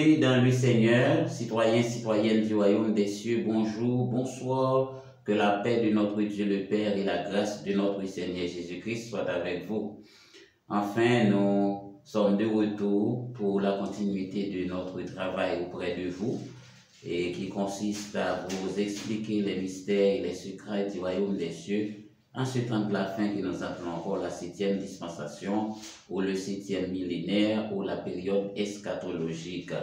Bien-aimés dans le Seigneur, citoyens, citoyennes du royaume des cieux, bonjour, bonsoir, que la paix de notre Dieu le Père et la grâce de notre Seigneur Jésus-Christ soient avec vous. Enfin, nous sommes de retour pour la continuité de notre travail auprès de vous et qui consiste à vous expliquer les mystères et les secrets du royaume des cieux en ce temps de la fin que nous appelons encore la 7e dispensation ou le 7e millénaire ou la période eschatologique.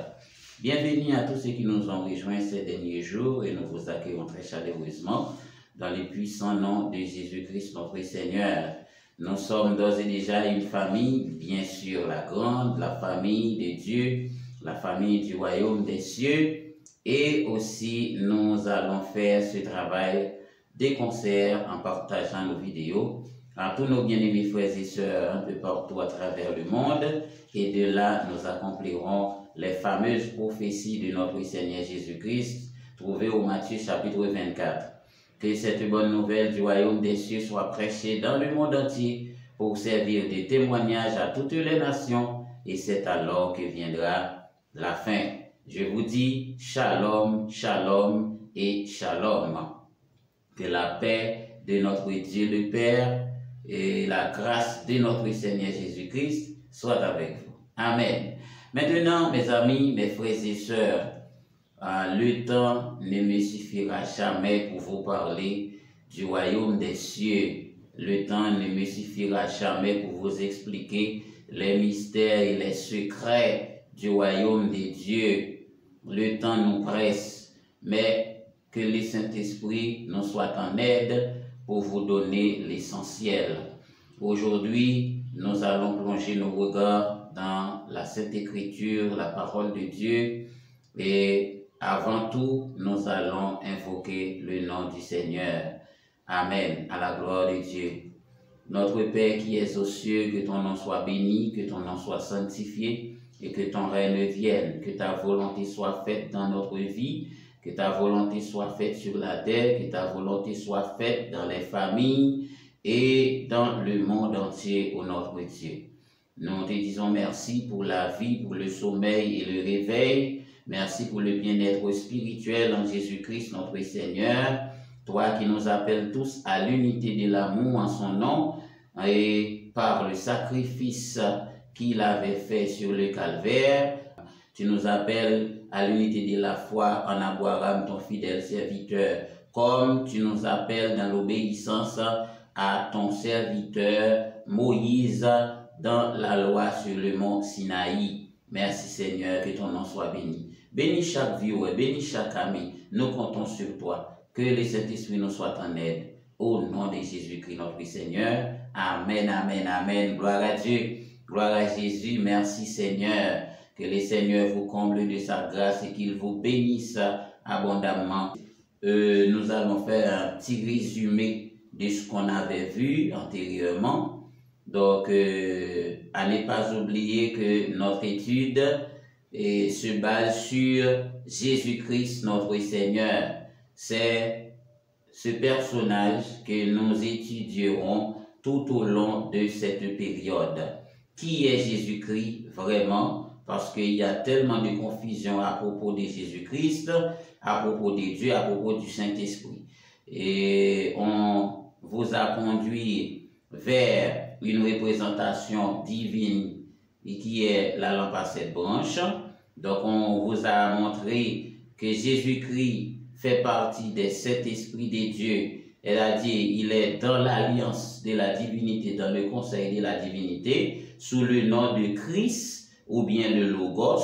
Bienvenue à tous ceux qui nous ont rejoints ces derniers jours et nous vous accueillons très chaleureusement dans le puissant nom de Jésus-Christ notre Seigneur. Nous sommes d'ores et déjà une famille, bien sûr la grande, la famille de Dieu, la famille du royaume des cieux, et aussi nous allons faire ce travail des concerts en partageant nos vidéos à tous nos bien-aimés frères et sœurs un peu partout à travers le monde, et de là nous accomplirons les fameuses prophéties de notre Seigneur Jésus-Christ trouvées au Matthieu chapitre 24. Que cette bonne nouvelle du royaume des cieux soit prêchée dans le monde entier pour servir de témoignage à toutes les nations, et c'est alors que viendra la fin. Je vous dis shalom, shalom et shalom. Que la paix de notre Dieu le Père et la grâce de notre Seigneur Jésus-Christ soient avec vous. Amen. Maintenant, mes amis, mes frères et sœurs, le temps ne me suffira jamais pour vous parler du royaume des cieux. Le temps ne me suffira jamais pour vous expliquer les mystères et les secrets du royaume des dieux. Le temps nous presse, mais que le Saint-Esprit nous soit en aide pour vous donner l'essentiel. Aujourd'hui, nous allons plonger nos regards dans la Sainte Écriture, la parole de Dieu, et avant tout, nous allons invoquer le nom du Seigneur. Amen, à la gloire de Dieu. Notre Père qui es aux cieux, que ton nom soit béni, que ton nom soit sanctifié, et que ton règne vienne, que ta volonté soit faite dans notre vie, que ta volonté soit faite sur la terre, que ta volonté soit faite dans les familles et dans le monde entier, ô notre Dieu. Nous te disons merci pour la vie, pour le sommeil et le réveil. Merci pour le bien-être spirituel en Jésus-Christ, notre Seigneur. Toi qui nous appelles tous à l'unité de l'amour en son nom et par le sacrifice qu'il avait fait sur le calvaire. Tu nous appelles à l'unité de la foi en Abraham, ton fidèle serviteur, comme tu nous appelles dans l'obéissance à ton serviteur Moïse dans la loi sur le mont Sinaï. Merci Seigneur, que ton nom soit béni. Bénis chaque vie, bénis chaque ami. Nous comptons sur toi. Que le Saint-Esprit nous soit en aide. Au nom de Jésus-Christ notre Seigneur. Amen, amen, amen. Gloire à Dieu. Gloire à Jésus. Merci Seigneur. Que le Seigneur vous comble de sa grâce et qu'il vous bénisse abondamment. Nous allons faire un petit résumé de ce qu'on avait vu antérieurement. Donc, à ne pas oublier que notre étude se base sur Jésus-Christ, notre Seigneur. C'est ce personnage que nous étudierons tout au long de cette période. Qui est Jésus-Christ vraiment? Parce qu'il y a tellement de confusion à propos de Jésus-Christ, à propos de Dieu, à propos du Saint-Esprit. Et on vous a conduit vers une représentation divine qui est la lampe à 7 branches. Donc on vous a montré que Jésus-Christ fait partie des 7 esprits de Dieu. Elle a dit, il est dans l'alliance de la divinité, dans le conseil de la divinité, sous le nom de Christ, ou bien le Logos,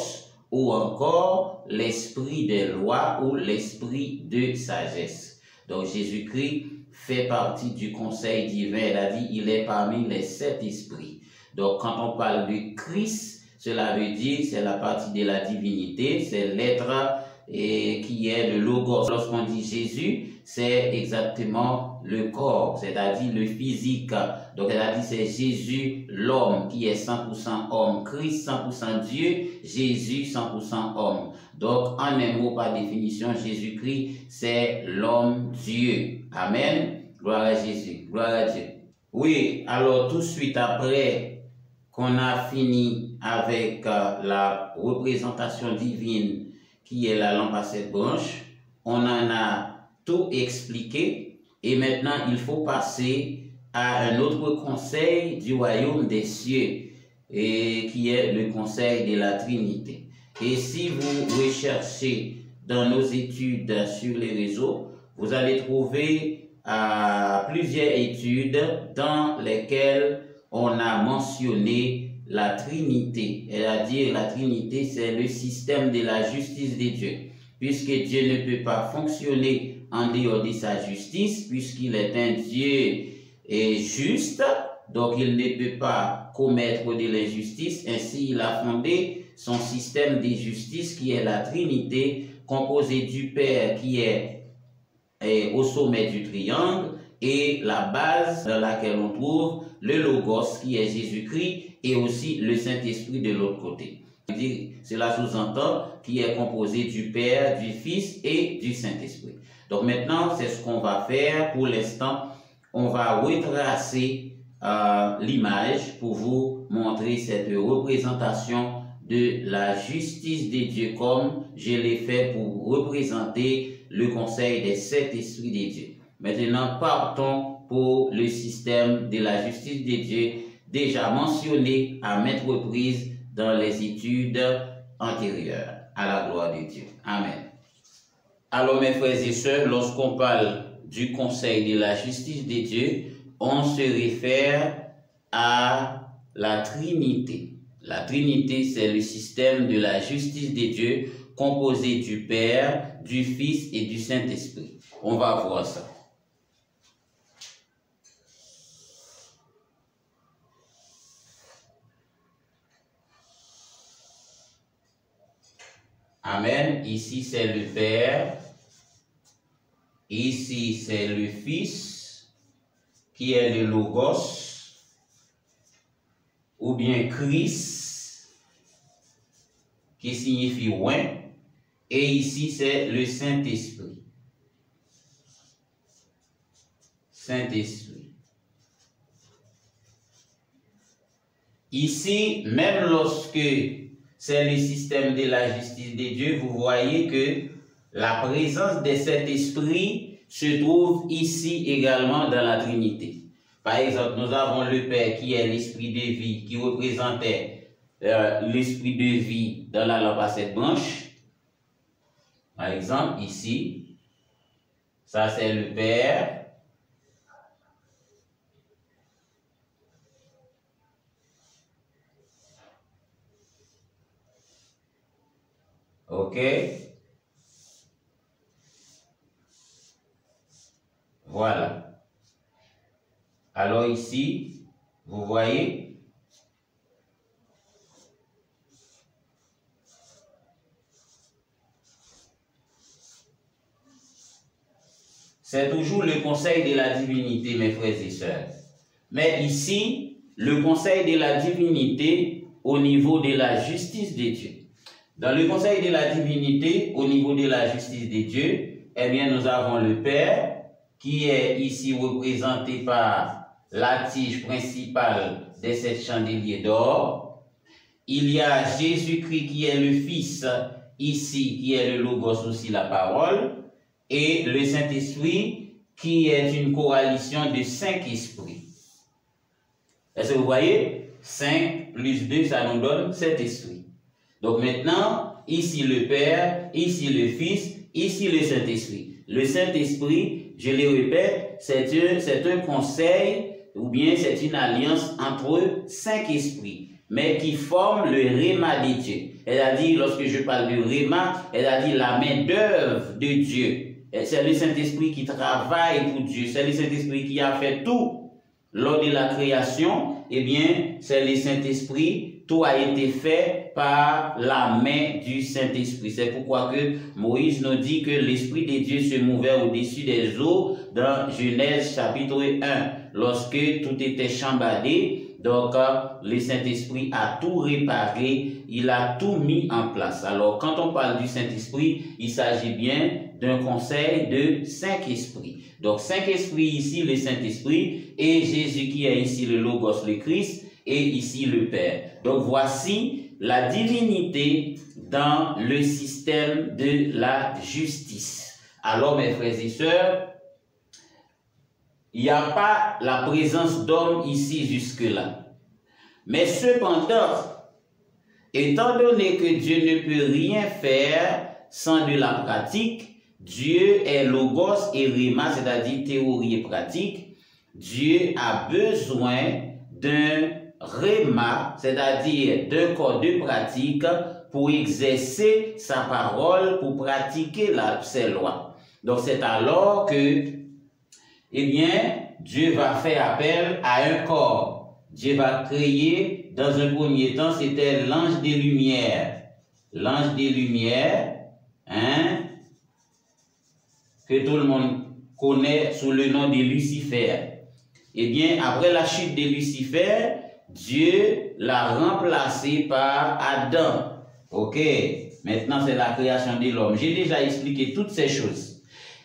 ou encore l'esprit des lois, ou l'esprit de sagesse. Donc Jésus-Christ fait partie du conseil divin. Elle a dit, il est parmi les 7 esprits. Donc quand on parle de Christ, cela veut dire, c'est la partie de la divinité, c'est l'être qui est le Logos. Lorsqu'on dit Jésus, c'est exactement le corps, c'est-à-dire le physique. Donc elle a dit c'est Jésus l'homme qui est 100% homme, Christ 100% Dieu, Jésus 100% homme. Donc en un mot par définition, Jésus-Christ c'est l'homme Dieu. Amen. Gloire à Jésus, gloire à Dieu. Oui, alors tout de suite après qu'on a fini avec la représentation divine qui est la lampe à 7 branches. On en a tout expliqué et maintenant il faut passer à un autre conseil du royaume des cieux et qui est le conseil de la Trinité. Et si vous recherchez dans nos études sur les réseaux, vous allez trouver plusieurs études dans lesquelles on a mentionné la Trinité. C'est-à-dire la Trinité, c'est le système de la justice de Dieu. Puisque Dieu ne peut pas fonctionner en dehors de sa justice, puisqu'il est un Dieu juste, donc il ne peut pas commettre de l'injustice. Ainsi, il a fondé son système de justice qui est la Trinité, composée du Père qui est au sommet du triangle et la base dans laquelle on trouve le Logos qui est Jésus-Christ et aussi le Saint-Esprit de l'autre côté. Cela sous-entend qu'il est composé du Père, du Fils et du Saint-Esprit. Donc maintenant, c'est ce qu'on va faire pour l'instant. On va retracer l'image pour vous montrer cette représentation de la justice de Dieu comme je l'ai fait pour représenter le conseil des 7 esprits de Dieu. Maintenant, partons pour le système de la justice de Dieu déjà mentionné à maintes reprises dans les études antérieures. À la gloire de Dieu. Amen. Alors mes frères et sœurs, lorsqu'on parle du conseil de la justice de Dieu, on se réfère à la Trinité. La Trinité, c'est le système de la justice de Dieu composé du Père, du Fils et du Saint-Esprit. On va voir ça. Amen. Ici, c'est le Père. Ici, c'est le Fils, qui est le Logos, ou bien Christ, qui signifie oint. Et ici, c'est le Saint-Esprit. Saint-Esprit. Ici, même lorsque c'est le système de la justice de Dieu, vous voyez que la présence de cet esprit se trouve ici également dans la Trinité. Par exemple, nous avons le Père qui est l'esprit de vie, qui représentait l'esprit de vie dans la lampe à 7 branches. Par exemple, ici, ça c'est le Père. Ok. Voilà. Alors ici, vous voyez, c'est toujours le conseil de la divinité, mes frères et sœurs. Mais ici, le conseil de la divinité au niveau de la justice de Dieu. Dans le conseil de la divinité, au niveau de la justice de Dieu, eh bien, nous avons le Père, qui est ici représenté par la tige principale des 7 chandeliers d'or. Il y a Jésus-Christ qui est le Fils, ici, qui est le Logos, aussi la parole, et le Saint-Esprit, qui est une coalition de 5 esprits. Est-ce que vous voyez? 5 plus 2, ça nous donne 7 esprits. Donc maintenant, ici le Père, ici le Fils, ici le Saint-Esprit. Le Saint-Esprit, je le répète, c'est un conseil ou bien c'est une alliance entre 5 esprits, mais qui forment le Réma de Dieu. C'est-à-dire, lorsque je parle de Réma, c'est-à-dire la main d'œuvre de Dieu. C'est le Saint-Esprit qui travaille pour Dieu. C'est le Saint-Esprit qui a fait tout. Lors de la création, eh bien, c'est le Saint-Esprit. Tout a été fait par la main du Saint-Esprit. C'est pourquoi que Moïse nous dit que l'Esprit de Dieu se mouvait au-dessus des eaux dans Genèse chapitre 1. Lorsque tout était chambardé, donc le Saint-Esprit a tout réparé, il a tout mis en place. Alors quand on parle du Saint-Esprit, il s'agit bien d'un conseil de 5 esprits. Donc 5 esprits ici, le Saint-Esprit, et Jésus qui est ici le Logos, le Christ, et ici le Père. Donc voici la divinité dans le système de la justice. Alors mes frères et sœurs, il n'y a pas la présence d'hommes ici jusque-là. Mais cependant, étant donné que Dieu ne peut rien faire sans de la pratique, Dieu est logos et rhéma, c'est-à-dire théorie et pratique. Dieu a besoin d'un rhéma, c'est-à-dire d'un corps de pratique pour exercer sa parole, pour pratiquer ses lois. Donc c'est alors que, eh bien, Dieu va faire appel à un corps. Dieu va créer, dans un premier temps, c'était l'ange des lumières. L'ange des lumières, hein, que tout le monde connaît sous le nom de Lucifer. Eh bien, après la chute de Lucifer, Dieu l'a remplacé par Adam. Ok, maintenant c'est la création de l'homme. J'ai déjà expliqué toutes ces choses.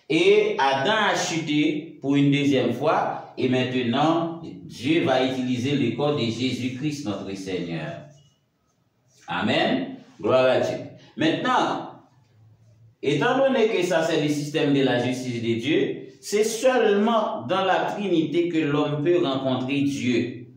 Et Adam a chuté pour une deuxième fois. Et maintenant, Dieu va utiliser le corps de Jésus-Christ, notre Seigneur. Amen. Gloire à Dieu. Maintenant, étant donné que ça c'est le système de la justice de Dieu, c'est seulement dans la Trinité que l'homme peut rencontrer Dieu.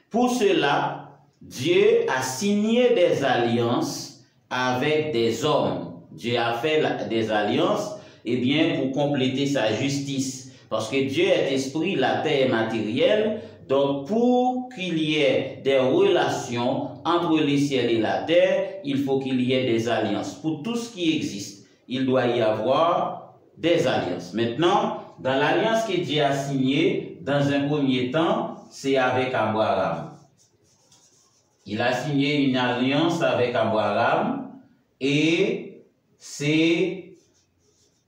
Pour cela, Dieu a signé des alliances avec des hommes. Dieu a fait des alliances, eh bien, pour compléter sa justice. Parce que Dieu est esprit, la terre est matérielle. Donc, pour qu'il y ait des relations entre le ciel et la terre, il faut qu'il y ait des alliances. Pour tout ce qui existe, il doit y avoir des alliances. Maintenant, dans l'alliance que Dieu a signée, dans un premier temps, c'est avec Abraham. Il a signé une alliance avec Abraham et c'est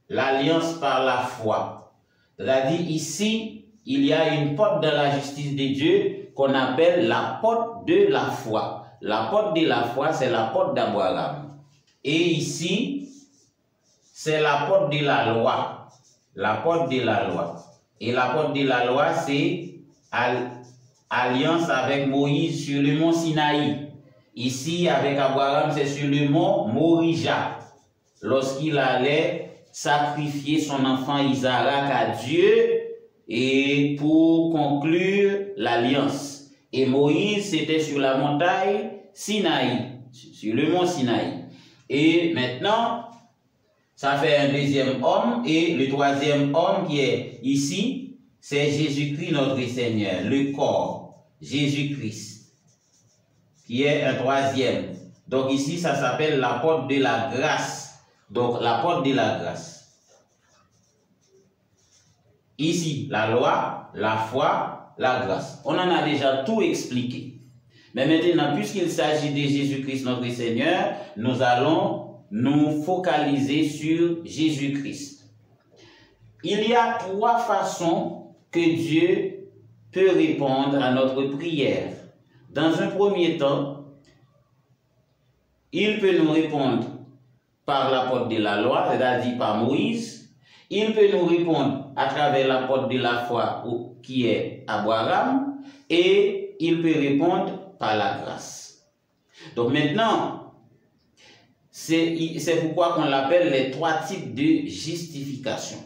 l'alliance par la foi. C'est-à-dire ici, il y a une porte dans la justice de Dieu qu'on appelle la porte de la foi. La porte de la foi, c'est la porte d'Abraham. Et ici, c'est la porte de la loi. La porte de la loi. Et la porte de la loi, c'est alliance avec Moïse sur le mont Sinaï. Ici, avec Abraham, c'est sur le mont Morija. Lorsqu'il allait sacrifier son enfant Isaac à Dieu et pour conclure l'alliance. Et Moïse, c'était sur la montagne Sinaï, sur le mont Sinaï. Et maintenant, ça fait un deuxième homme et le troisième homme qui est ici, c'est Jésus-Christ notre Seigneur, le corps, Jésus-Christ, qui est un troisième. Donc ici, ça s'appelle la porte de la grâce. Donc la porte de la grâce. Ici, la loi, la foi, la grâce. On en a déjà tout expliqué. Mais maintenant, puisqu'il s'agit de Jésus-Christ notre Seigneur, nous allons nous focaliser sur Jésus-Christ. Il y a trois façons que Dieu peut répondre à notre prière. Dans un premier temps, il peut nous répondre par la porte de la loi, c'est-à-dire par Moïse. Il peut nous répondre à travers la porte de la foi qui est Abraham. Et il peut répondre par la grâce. Donc maintenant, c'est pourquoi on l'appelle les trois types de justification.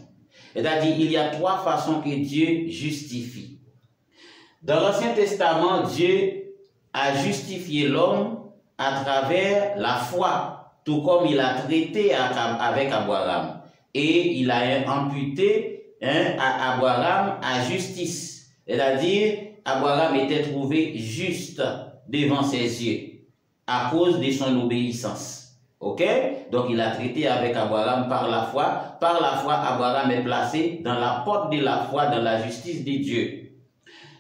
C'est-à-dire, il y a trois façons que Dieu justifie. Dans l'Ancien Testament, Dieu a justifié l'homme à travers la foi, tout comme il a traité avec Abraham. Et il a imputé à Abraham à justice. C'est-à-dire, Abraham était trouvé juste devant ses yeux à cause de son obéissance. Ok? Donc il a traité avec Abraham par la foi. Par la foi, Abraham est placé dans la porte de la foi, dans la justice de Dieu.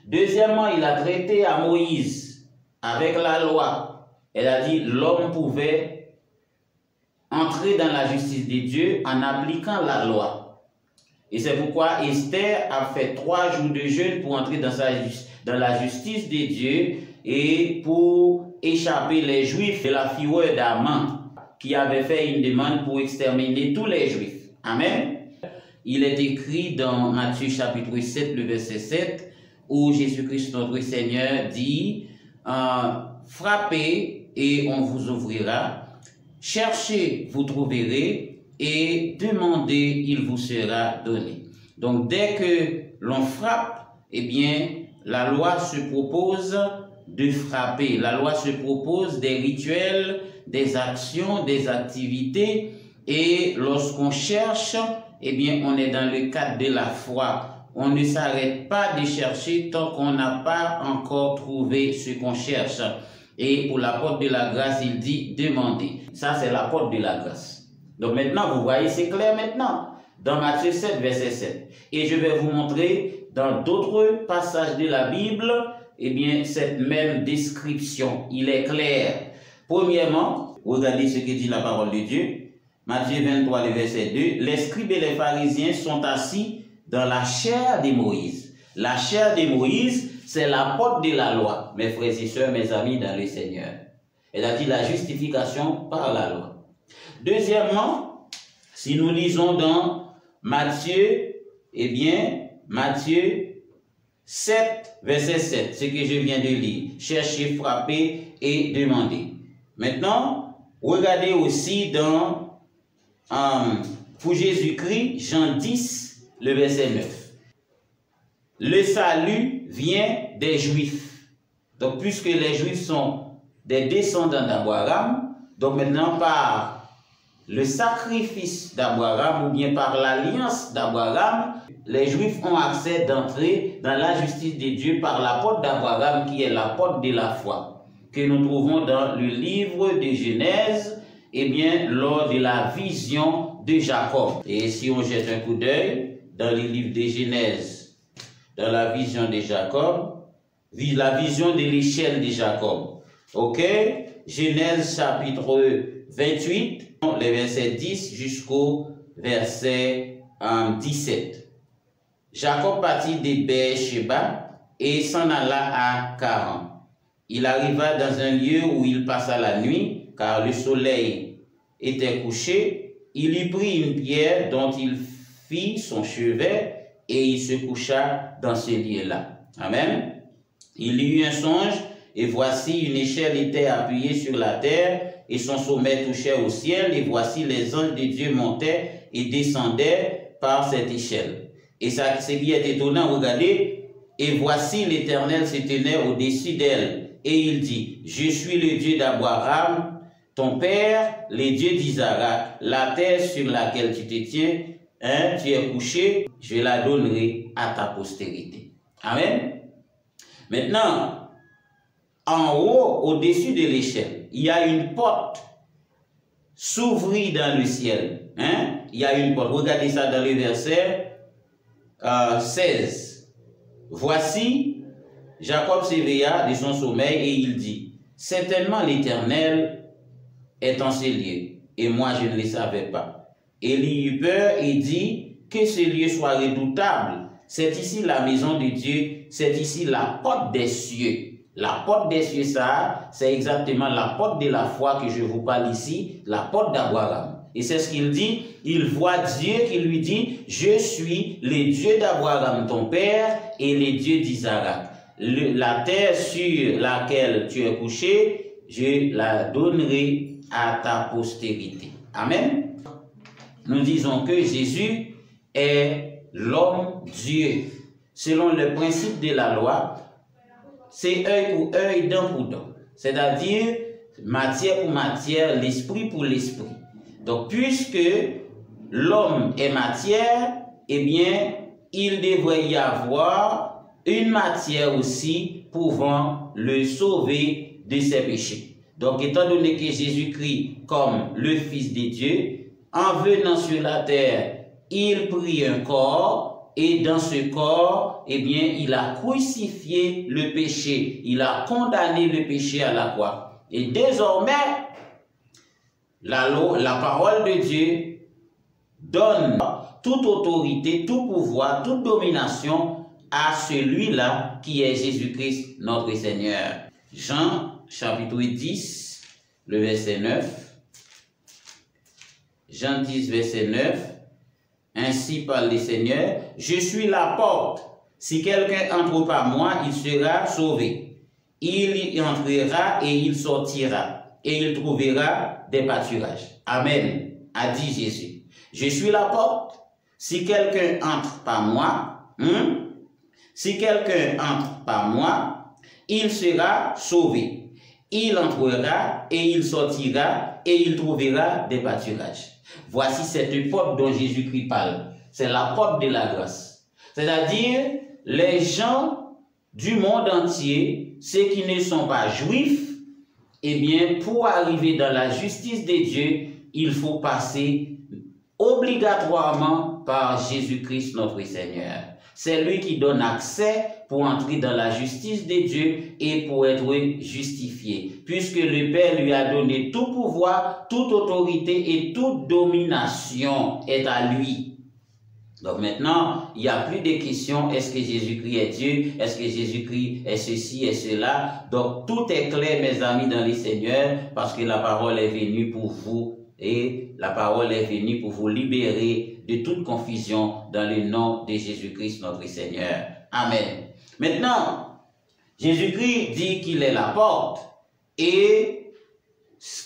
Deuxièmement, il a traité à Moïse avec la loi. Elle a dit l'homme pouvait entrer dans la justice de Dieu en appliquant la loi. Et c'est pourquoi Esther a fait 3 jours de jeûne pour entrer dans la justice de Dieu et pour échapper les Juifs de la fureur d'Aman, qui avait fait une demande pour exterminer tous les Juifs. Amen. Il est écrit dans Matthieu chapitre 7, le verset 7, où Jésus-Christ notre Seigneur dit, frappez et on vous ouvrira. Cherchez, vous trouverez. Et demandez, il vous sera donné. Donc, dès que l'on frappe, eh bien, la loi se propose de frapper. La loi se propose des rituels, des actions, des activités. Et lorsqu'on cherche, eh bien, on est dans le cadre de la foi. On ne s'arrête pas de chercher tant qu'on n'a pas encore trouvé ce qu'on cherche. Et pour la porte de la grâce, il dit demandez. Ça, c'est la porte de la grâce. Donc maintenant, vous voyez, c'est clair maintenant. Dans Matthieu 7, verset 7. Et je vais vous montrer dans d'autres passages de la Bible, eh bien, cette même description. Il est clair. Premièrement, regardez ce que dit la parole de Dieu. Matthieu 23, le verset 2. Les scribes et les pharisiens sont assis dans la chair de Moïse. La chair de Moïse, c'est la porte de la loi. Mes frères et sœurs, mes amis dans le Seigneur. Elle a dit la justification par la loi. Deuxièmement, si nous lisons dans Matthieu, eh bien, Matthieu 7, verset 7, ce que je viens de lire. Cherchez, frappez et demandez. Maintenant, regardez aussi dans, pour Jésus-Christ, Jean 10, le verset 9. Le salut vient des Juifs. Donc, puisque les Juifs sont des descendants d'Abraham, donc maintenant par le sacrifice d'Abraham ou bien par l'alliance d'Abraham, les Juifs ont accès d'entrer dans la justice de Dieu par la porte d'Abraham qui est la porte de la foi, que nous trouvons dans le livre de Genèse, et bien lors de la vision de Jacob. Et si on jette un coup d'œil dans le livre de Genèse, dans la vision de Jacob, la vision de l'échelle de Jacob. Ok? Genèse chapitre 28, les versets 10 jusqu'au verset 17. Jacob partit de Beer-Sheba et s'en alla à Charan. Il arriva dans un lieu où il passa la nuit, car le soleil était couché. Il y prit une pierre dont il fit son chevet et il se coucha dans ce lieu-là. Amen. Il eut un songe, et voici une échelle était appuyée sur la terre, et son sommet touchait au ciel, et voici les anges de Dieu montaient et descendaient par cette échelle. Et ça, c'est bien étonnant, regardez, et voici l'Éternel se tenait au-dessus d'elle, et il dit, je suis le Dieu d'Abraham, ton père, le Dieu d'Isaac, la terre sur laquelle tu te tiens, tu es couché, je la donnerai à ta postérité. Amen. Maintenant, en haut, au-dessus de l'échelle, il y a une porte s'ouvrit dans le ciel. Il y a une porte. Regardez ça dans le verset 16. Voici, Jacob s'éveilla de son sommeil et il dit, certainement l'Éternel est en ce lieu, et moi je ne le savais pas. Et il eut peur et dit, que ce lieu soit redoutable. C'est ici la maison de Dieu, c'est ici la porte des cieux. La porte des cieux, ça, c'est exactement la porte de la foi que je vous parle ici, la porte d'Abraham. Et c'est ce qu'il dit, il voit Dieu qui lui dit, je suis le Dieu d'Abraham, ton père, et le Dieu d'Isaac. La terre sur laquelle tu es couché, je la donnerai à ta postérité. Amen. Nous disons que Jésus est l'homme Dieu. Selon le principe de la loi, c'est œil pour œil, dent pour dent. C'est-à-dire matière pour matière, l'esprit pour l'esprit. Donc, puisque l'homme est matière, eh bien, il devrait y avoir une matière aussi pouvant le sauver de ses péchés. Donc, étant donné que Jésus-Christ, comme le Fils de Dieu, en venant sur la terre, il prit un corps, et dans ce corps, eh bien, il a crucifié le péché. Il a condamné le péché à la croix. Et désormais, la parole de Dieu donne toute autorité, tout pouvoir, toute domination à celui-là qui est Jésus-Christ, notre Seigneur. Jean, chapitre 10, le verset 9. Jean 10, verset 9. Ainsi parle le Seigneur, je suis la porte. Si quelqu'un entre par moi, il sera sauvé. il y entrera et il sortira, et il trouvera des pâturages. Amen, a dit Jésus. Je suis la porte. Si quelqu'un entre par moi, si quelqu'un entre par moi, il sera sauvé. Il entrera et il sortira et il trouvera des pâturages. Voici cette porte dont Jésus-Christ parle. C'est la porte de la grâce. C'est-à-dire, les gens du monde entier, ceux qui ne sont pas juifs, eh bien, pour arriver dans la justice de Dieu, il faut passer obligatoirement par Jésus-Christ notre Seigneur. C'est lui qui donne accès pour entrer dans la justice de Dieu et pour être justifié. Puisque le Père lui a donné tout pouvoir, toute autorité et toute domination est à lui. Donc maintenant, il n'y a plus de questions, est-ce que Jésus-Christ est Dieu, est-ce que Jésus-Christ est ceci et cela. Donc tout est clair, mes amis, dans le Seigneur, parce que la parole est venue pour vous et la parole est venue pour vous libérer de toute confusion dans le nom de Jésus-Christ notre Seigneur. Amen. Maintenant, Jésus-Christ dit qu'il est la porte et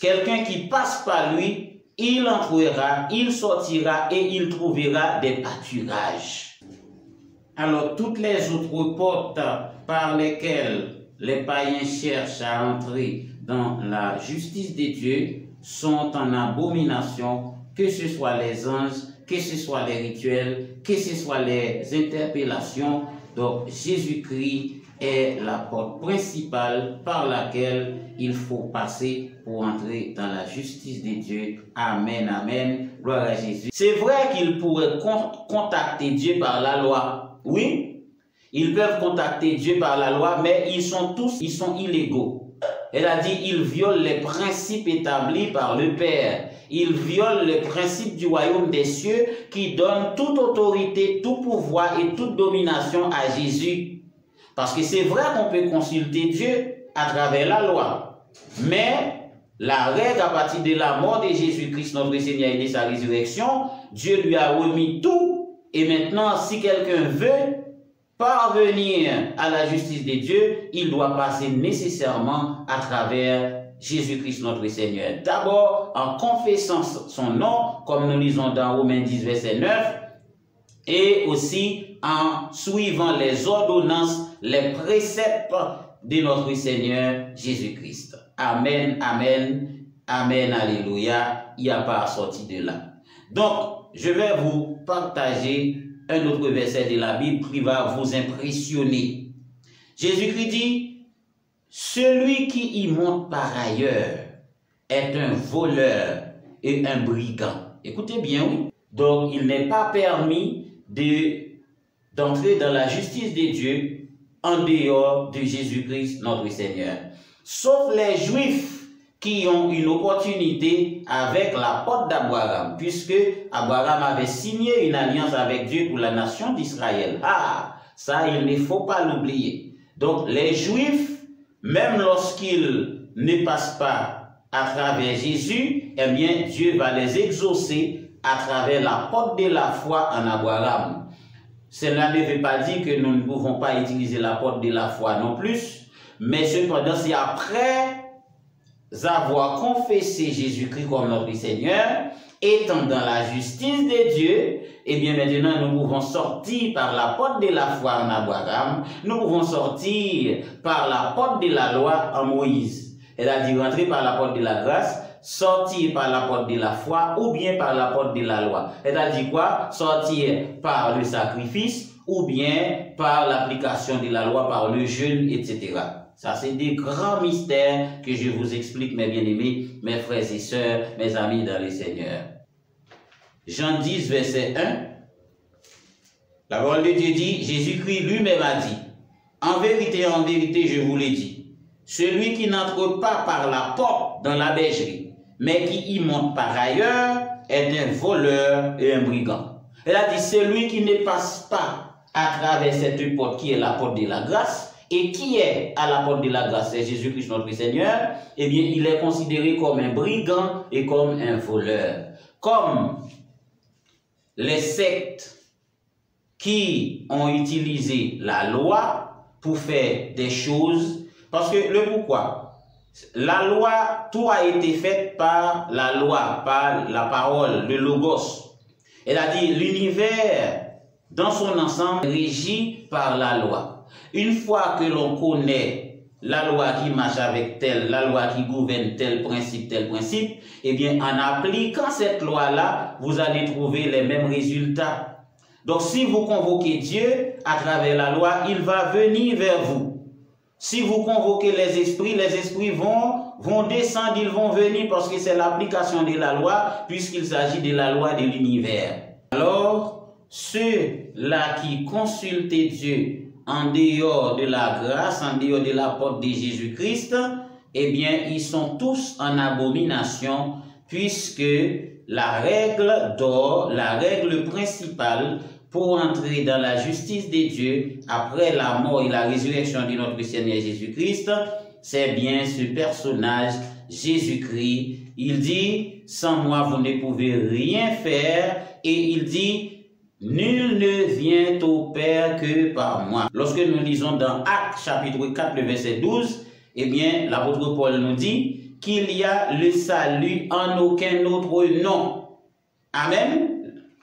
quelqu'un qui passe par lui, il entrera, il sortira et il trouvera des pâturages. Alors, toutes les autres portes par lesquelles les païens cherchent à entrer dans la justice de Dieu sont en abomination, que ce soit les anges, que ce soit les rituels, que ce soit les interpellations. Donc, Jésus-Christ est la porte principale par laquelle il faut passer pour entrer dans la justice de Dieu. Amen, amen. Gloire à Jésus. C'est vrai qu'ils pourraient contacter Dieu par la loi. Oui, ils peuvent contacter Dieu par la loi, mais ils sont illégaux. Elle a dit, ils violent les principes établis par le Père. Ils violent le principe du royaume des cieux qui donne toute autorité, tout pouvoir et toute domination à Jésus. Parce que c'est vrai qu'on peut consulter Dieu à travers la loi. Mais la règle à partir de la mort de Jésus-Christ, notre Seigneur, et de sa résurrection, Dieu lui a remis tout. Et maintenant, si quelqu'un veut parvenir à la justice de Dieu, il doit passer nécessairement à travers Jésus-Christ notre Seigneur. D'abord, en confessant son nom, comme nous lisons dans Romains 10, verset 9, et aussi en suivant les ordonnances, les préceptes de notre Seigneur Jésus-Christ. Amen, amen, amen, alléluia. Il n'y a pas à sortir de là. Donc, je vais vous partager un autre verset de la Bible qui va vous impressionner. Jésus-Christ dit, celui qui y monte par ailleurs est un voleur et un brigand. Écoutez bien, oui. Donc, il n'est pas permis d'entrer dans la justice de Dieu en dehors de Jésus-Christ, notre Seigneur. Sauf les Juifs qui ont une opportunité avec la porte d'Abraham, puisque Abraham avait signé une alliance avec Dieu pour la nation d'Israël. Ah, ça, il ne faut pas l'oublier. Donc, les Juifs, même lorsqu'ils ne passent pas à travers Jésus, eh bien, Dieu va les exaucer à travers la porte de la foi en Abraham. Cela ne veut pas dire que nous ne pouvons pas utiliser la porte de la foi non plus, mais cependant, c'est après avoir confessé Jésus-Christ comme notre Seigneur, étant dans la justice de Dieu, et bien maintenant nous pouvons sortir par la porte de la foi en Abraham, nous pouvons sortir par la porte de la loi en Moïse. Elle a dit rentrer par la porte de la grâce, sortir par la porte de la foi ou bien par la porte de la loi. Elle a dit quoi? Sortir par le sacrifice ou bien par l'application de la loi, par le jeûne, etc. Ça, c'est des grands mystères que je vous explique, mes bien-aimés, mes frères et sœurs, mes amis dans le Seigneur. Jean 10, verset 1. La parole de Dieu dit, Jésus-Christ lui-même a dit, en vérité, je vous l'ai dit, celui qui n'entre pas par la porte dans la bergerie, mais qui y monte par ailleurs, est un voleur et un brigand. Elle a dit, celui qui ne passe pas à travers cette porte qui est la porte de la grâce, et qui est à la porte de la grâce, c'est Jésus-Christ notre Seigneur, eh bien, il est considéré comme un brigand et comme un voleur. Comme les sectes qui ont utilisé la loi pour faire des choses Parce que le pourquoi? La loi, tout a été fait par la loi, par la parole, le logos. C'est-à-dire l'univers dans son ensemble régi par la loi. Une fois que l'on connaît la loi qui marche avec telle, la loi qui gouverne tel principe, eh bien en appliquant cette loi-là, vous allez trouver les mêmes résultats. Donc si vous convoquez Dieu à travers la loi, il va venir vers vous. Si vous convoquez les esprits vont descendre, ils vont venir parce que c'est l'application de la loi, puisqu'il s'agit de la loi de l'univers. Alors, ceux-là qui consultent Dieu en dehors de la grâce, en dehors de la porte de Jésus-Christ, eh bien, ils sont tous en abomination, puisque la règle d'or, la règle principale pour entrer dans la justice de Dieu après la mort et la résurrection de notre Seigneur Jésus-Christ, c'est bien ce personnage, Jésus-Christ. Il dit, sans moi vous ne pouvez rien faire, et il dit, nul ne vient au Père que par moi. Lorsque nous lisons dans Actes chapitre 4, le verset 12, eh bien, l'apôtre Paul nous dit qu'il y a le salut en aucun autre nom. Amen.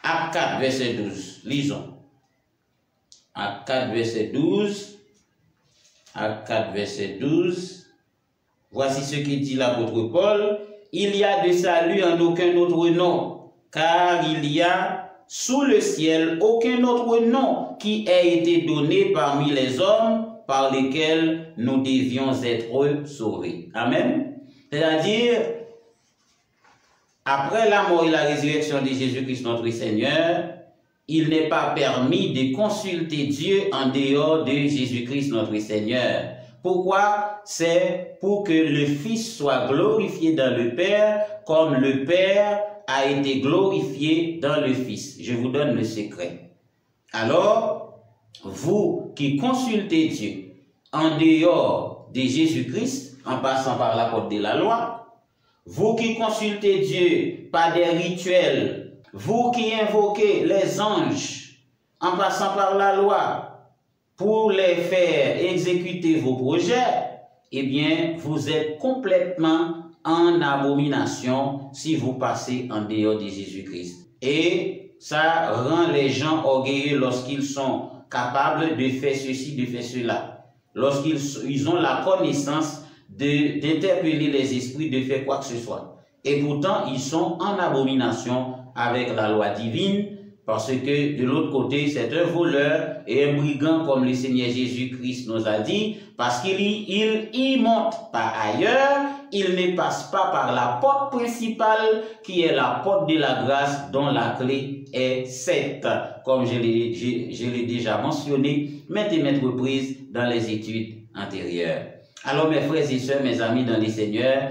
Actes 4, verset 12. Lisons. Actes 4, verset 12. Actes 4, verset 12. Voici ce que dit l'apôtre Paul. Il y a de salut en aucun autre nom, car il y a sous le ciel aucun autre nom qui ait été donné parmi les hommes par lesquels nous devions être sauvés. Amen. C'est-à-dire, après la mort et la résurrection de Jésus-Christ notre Seigneur, il n'est pas permis de consulter Dieu en dehors de Jésus-Christ notre Seigneur. Pourquoi? C'est pour que le Fils soit glorifié dans le Père, comme le Père a été glorifié dans le Fils. Je vous donne le secret. Alors, vous qui consultez Dieu en dehors de Jésus-Christ, en passant par la porte de la loi, vous qui consultez Dieu par des rituels, vous qui invoquez les anges en passant par la loi pour les faire exécuter vos projets, eh bien, vous êtes complètement en abomination si vous passez en dehors de Jésus-Christ. Et ça rend les gens orgueilleux lorsqu'ils sont capables de faire ceci, de faire cela. Lorsqu'ils ont la connaissance d'interpeller les esprits, de faire quoi que ce soit. Et pourtant, ils sont en abomination avec la loi divine, parce que de l'autre côté, c'est un voleur et un brigand, comme le Seigneur Jésus-Christ nous a dit, parce qu'il y monte par ailleurs, il ne passe pas par la porte principale, qui est la porte de la grâce, dont la clé est 7, comme je l'ai déjà mentionné maintes et maintes reprises dans les études antérieures. Alors mes frères et sœurs, mes amis dans le Seigneur,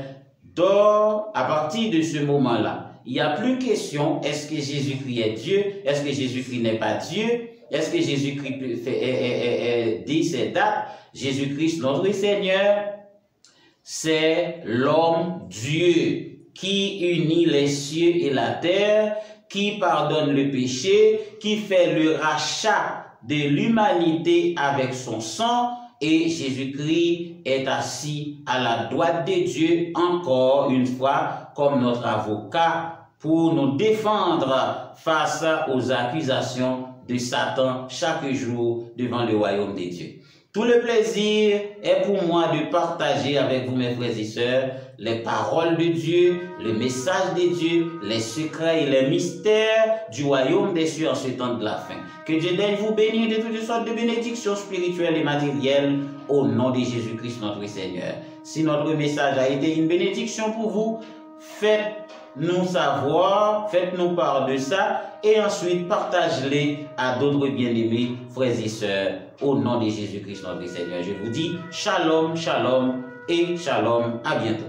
à partir de ce moment-là, il n'y a plus question, est-ce que Jésus-Christ est Dieu? Est-ce que Jésus-Christ n'est pas Dieu? Est-ce que Jésus-Christ dit ses dates? Jésus-Christ, notre Seigneur, c'est l'homme Dieu qui unit les cieux et la terre, qui pardonne le péché, qui fait le rachat de l'humanité avec son sang. Et Jésus-Christ est assis à la droite de Dieu encore une fois comme notre avocat pour nous défendre face aux accusations de Satan chaque jour devant le royaume de Dieu. Tout le plaisir est pour moi de partager avec vous, mes frères et sœurs, les paroles de Dieu, le message de Dieu, les secrets et les mystères du royaume des cieux en ce temps de la fin. Que Dieu daigne vous bénir de toutes sortes de bénédictions spirituelles et matérielles au nom de Jésus-Christ notre Seigneur. Si notre message a été une bénédiction pour vous, faites-nous savoir, faites-nous part de ça et ensuite partagez-les à d'autres bien-aimés, frères et sœurs, au nom de Jésus-Christ notre Seigneur. Je vous dis shalom, shalom et shalom, à bientôt.